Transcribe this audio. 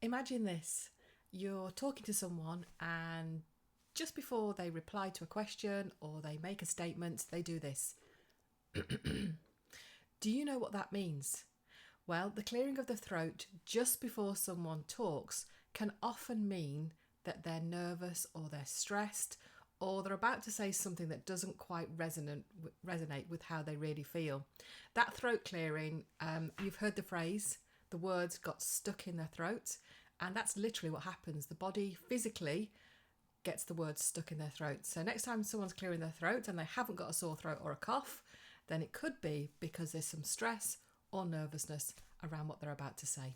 Imagine this. You're talking to someone and just before they reply to a question or they make a statement, they do this. Do you know what that means? Well, the clearing of the throat just before someone talks can often mean that they're nervous or they're stressed or they're about to say something that doesn't quite resonate with how they really feel. That throat clearing, you've heard the phrase, the words got stuck in their throat, and that's literally what happens. The body physically gets the words stuck in their throat. So next time someone's clearing their throat and they haven't got a sore throat or a cough, then it could be because there's some stress or nervousness around what they're about to say.